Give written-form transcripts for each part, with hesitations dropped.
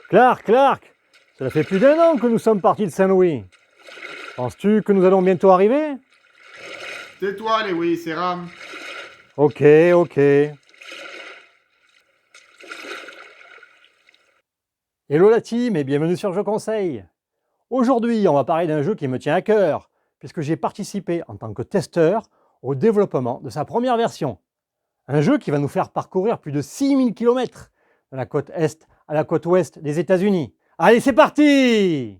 Clark, cela fait plus d'1 an que nous sommes partis de Saint-Louis. Penses-tu que nous allons bientôt arriver? Tais-toi, Lewis, c'est Ram. Ok. Hello la team et bienvenue sur Jeux Conseil. Aujourd'hui, on va parler d'un jeu qui me tient à cœur, puisque j'ai participé en tant que testeur au développement de sa première version. Un jeu qui va nous faire parcourir plus de 6000 km de la côte est à la côte ouest des États-Unis. Allez, c'est parti!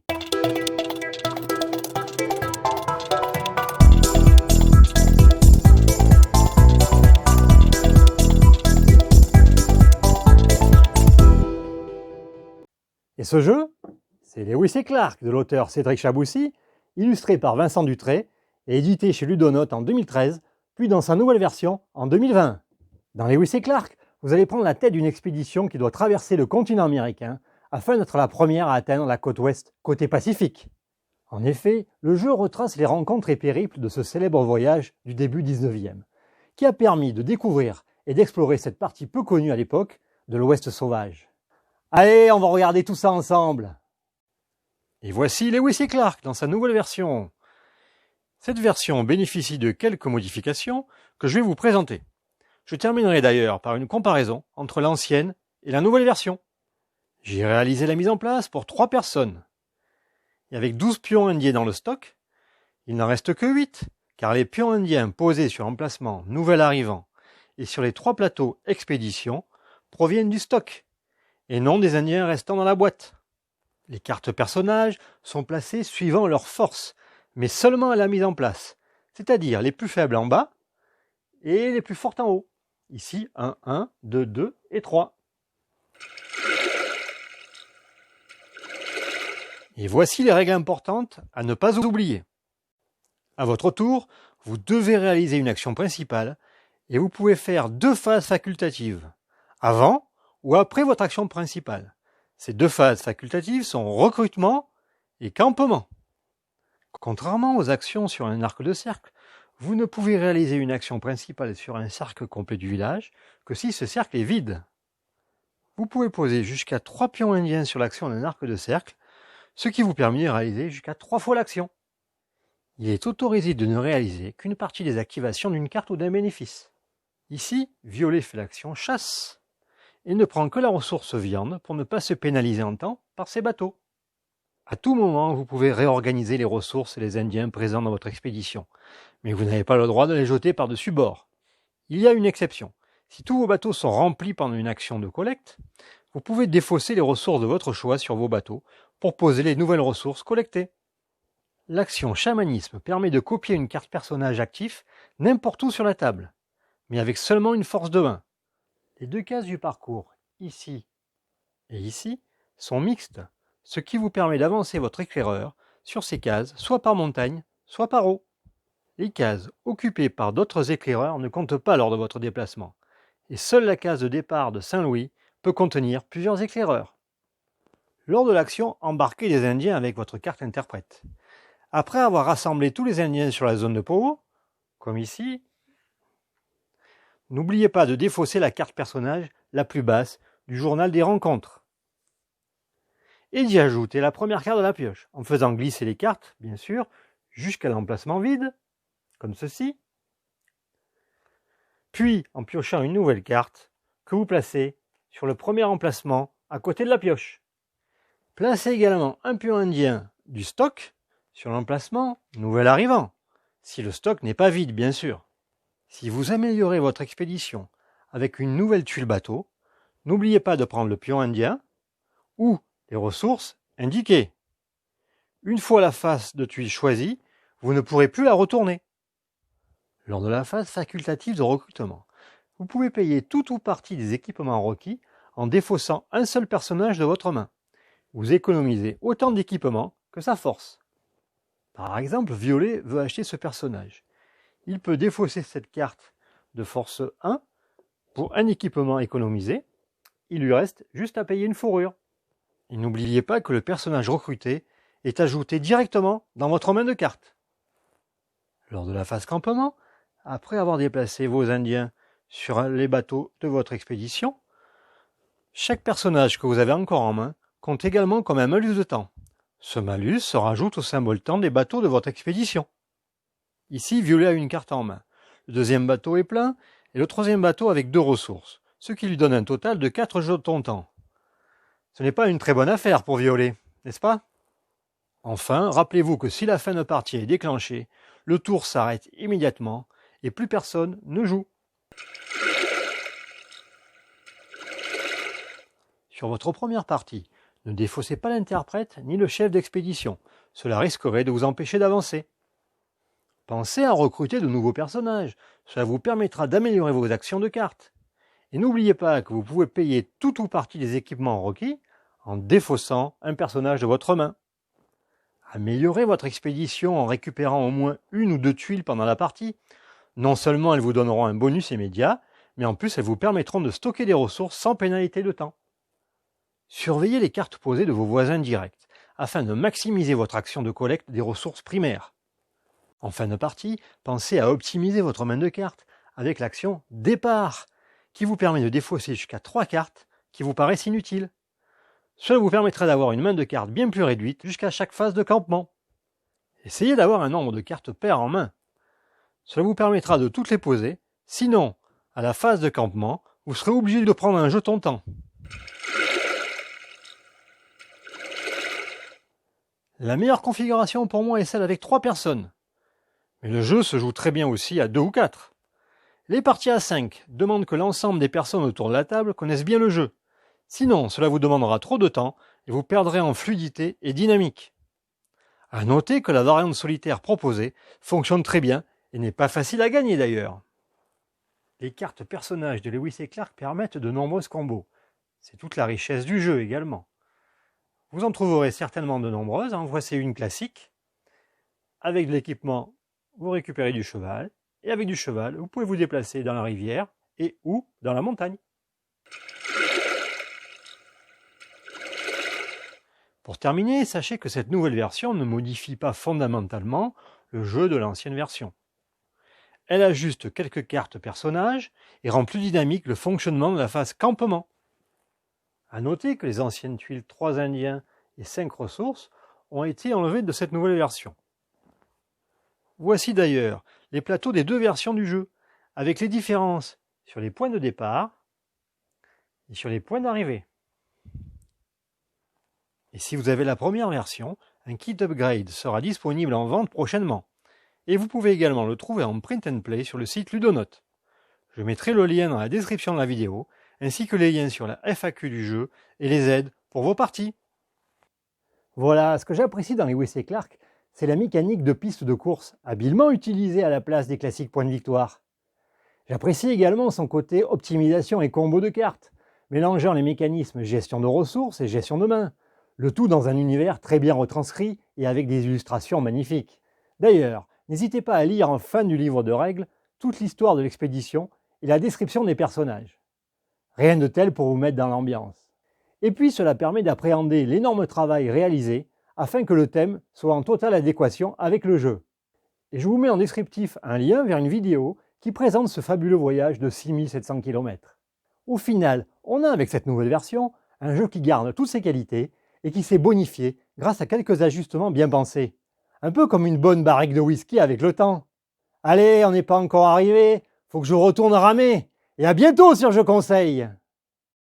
Et ce jeu, c'est Lewis et Clark de l'auteur Cédric Chaboussy, illustré par Vincent Dutré et édité chez Ludonote en 2013, puis dans sa nouvelle version en 2020. Dans Lewis et Clark, vous allez prendre la tête d'une expédition qui doit traverser le continent américain afin d'être la première à atteindre la côte ouest, côté Pacifique. En effet, le jeu retrace les rencontres et périples de ce célèbre voyage du début 19e, qui a permis de découvrir et d'explorer cette partie peu connue à l'époque de l'Ouest sauvage. Allez, on va regarder tout ça ensemble. Et voici Lewis et Clark dans sa nouvelle version. Cette version bénéficie de quelques modifications que je vais vous présenter. Je terminerai d'ailleurs par une comparaison entre l'ancienne et la nouvelle version. J'ai réalisé la mise en place pour 3 personnes. Et avec 12 pions indiens dans le stock, il n'en reste que 8, car les pions indiens posés sur emplacement nouvel arrivant et sur les 3 plateaux expédition proviennent du stock, et non des indiens restant dans la boîte. Les cartes personnages sont placées suivant leur force, mais seulement à la mise en place, c'est-à-dire les plus faibles en bas et les plus fortes en haut. Ici, 1, 2, 2 et 3. Et voici les règles importantes à ne pas oublier. À votre tour, vous devez réaliser une action principale et vous pouvez faire 2 phases facultatives, avant ou après votre action principale. Ces 2 phases facultatives sont recrutement et campement. Contrairement aux actions sur un arc de cercle, vous ne pouvez réaliser une action principale sur un cercle complet du village que si ce cercle est vide. Vous pouvez poser jusqu'à 3 pions indiens sur l'action d'un arc de cercle, ce qui vous permet de réaliser jusqu'à 3 fois l'action. Il est autorisé de ne réaliser qu'une partie des activations d'une carte ou d'un bénéfice. Ici, violet fait l'action chasse et ne prend que la ressource viande pour ne pas se pénaliser en temps par ses bateaux. À tout moment, vous pouvez réorganiser les ressources et les indiens présents dans votre expédition, mais vous n'avez pas le droit de les jeter par-dessus bord. Il y a une exception. Si tous vos bateaux sont remplis pendant une action de collecte, vous pouvez défausser les ressources de votre choix sur vos bateaux pour poser les nouvelles ressources collectées. L'action chamanisme permet de copier une carte personnage actif n'importe où sur la table, mais avec seulement une force de 1. Les 2 cases du parcours, ici et ici, sont mixtes, ce qui vous permet d'avancer votre éclaireur sur ces cases, soit par montagne, soit par eau. Les cases occupées par d'autres éclaireurs ne comptent pas lors de votre déplacement, et seule la case de départ de Saint-Louis peut contenir plusieurs éclaireurs. Lors de l'action, embarquez les Indiens avec votre carte interprète. Après avoir rassemblé tous les Indiens sur la zone de Powo, comme ici, n'oubliez pas de défausser la carte personnage la plus basse du journal des rencontres. Et d'y ajouter la première carte de la pioche, en faisant glisser les cartes, bien sûr, jusqu'à l'emplacement vide, comme ceci. Puis en piochant une nouvelle carte que vous placez sur le premier emplacement à côté de la pioche. Placez également un pion indien du stock sur l'emplacement nouvel arrivant, si le stock n'est pas vide, bien sûr. Si vous améliorez votre expédition avec une nouvelle tuile bateau, n'oubliez pas de prendre le pion indien ou les ressources indiquées. Une fois la face de tuile choisie, vous ne pourrez plus la retourner. Lors de la phase facultative de recrutement, vous pouvez payer tout ou partie des équipements requis en défaussant un seul personnage de votre main. Vous économisez autant d'équipements que sa force. Par exemple, Violet veut acheter ce personnage. Il peut défausser cette carte de force 1 pour un équipement économisé. Il lui reste juste à payer une fourrure. Et n'oubliez pas que le personnage recruté est ajouté directement dans votre main de cartes. Lors de la phase campement, après avoir déplacé vos Indiens sur les bateaux de votre expédition, chaque personnage que vous avez encore en main compte également comme un malus de temps. Ce malus se rajoute au symbole temps des bateaux de votre expédition. Ici, Violet a une carte en main. Le deuxième bateau est plein et le troisième bateau avec 2 ressources, ce qui lui donne un total de 4 jetons temps. Ce n'est pas une très bonne affaire pour Violet, n'est-ce pas? Enfin, rappelez-vous que si la fin de partie est déclenchée, le tour s'arrête immédiatement et plus personne ne joue. Sur votre première partie, ne défaussez pas l'interprète ni le chef d'expédition, cela risquerait de vous empêcher d'avancer. Pensez à recruter de nouveaux personnages, cela vous permettra d'améliorer vos actions de cartes. Et n'oubliez pas que vous pouvez payer tout ou partie des équipements requis en défaussant un personnage de votre main. Améliorez votre expédition en récupérant au moins 1 ou 2 tuiles pendant la partie. Non seulement elles vous donneront un bonus immédiat, mais en plus elles vous permettront de stocker des ressources sans pénalité de temps. Surveillez les cartes posées de vos voisins directs, afin de maximiser votre action de collecte des ressources primaires. En fin de partie, pensez à optimiser votre main de cartes avec l'action « Départ », qui vous permet de défausser jusqu'à 3 cartes qui vous paraissent inutiles. Cela vous permettra d'avoir une main de cartes bien plus réduite jusqu'à chaque phase de campement. Essayez d'avoir un nombre de cartes paires en main. Cela vous permettra de toutes les poser, sinon, à la phase de campement, vous serez obligé de prendre un jeton temps. La meilleure configuration pour moi est celle avec 3 personnes. Mais le jeu se joue très bien aussi à 2 ou 4. Les parties à 5 demandent que l'ensemble des personnes autour de la table connaissent bien le jeu. Sinon, cela vous demandera trop de temps et vous perdrez en fluidité et dynamique. À noter que la variante solitaire proposée fonctionne très bien et n'est pas facile à gagner d'ailleurs. Les cartes personnages de Lewis et Clark permettent de nombreux combos. C'est toute la richesse du jeu également. Vous en trouverez certainement de nombreuses, voici une classique. Avec de l'équipement, vous récupérez du cheval, et avec du cheval, vous pouvez vous déplacer dans la rivière et ou dans la montagne. Pour terminer, sachez que cette nouvelle version ne modifie pas fondamentalement le jeu de l'ancienne version. Elle ajuste quelques cartes personnages et rend plus dynamique le fonctionnement de la phase campement. À noter que les anciennes tuiles 3 indiens et 5 ressources ont été enlevées de cette nouvelle version. Voici d'ailleurs les plateaux des 2 versions du jeu, avec les différences sur les points de départ et sur les points d'arrivée. Et si vous avez la première version, un kit upgrade sera disponible en vente prochainement. Et vous pouvez également le trouver en print and play sur le site Ludonote. Je mettrai le lien dans la description de la vidéo, ainsi que les liens sur la FAQ du jeu et les aides pour vos parties. Voilà, ce que j'apprécie dans Lewis et Clark, c'est la mécanique de piste de course, habilement utilisée à la place des classiques points de victoire. J'apprécie également son côté optimisation et combo de cartes, mélangeant les mécanismes gestion de ressources et gestion de main, le tout dans un univers très bien retranscrit et avec des illustrations magnifiques. D'ailleurs, n'hésitez pas à lire en fin du livre de règles toute l'histoire de l'expédition et la description des personnages. Rien de tel pour vous mettre dans l'ambiance. Et puis cela permet d'appréhender l'énorme travail réalisé afin que le thème soit en totale adéquation avec le jeu. Et je vous mets en descriptif un lien vers une vidéo qui présente ce fabuleux voyage de 6700 km. Au final, on a avec cette nouvelle version un jeu qui garde toutes ses qualités et qui s'est bonifié grâce à quelques ajustements bien pensés. Un peu comme une bonne barrique de whisky avec le temps. Allez, on n'est pas encore arrivé, faut que je retourne ramer. Et à bientôt sur Je Conseille.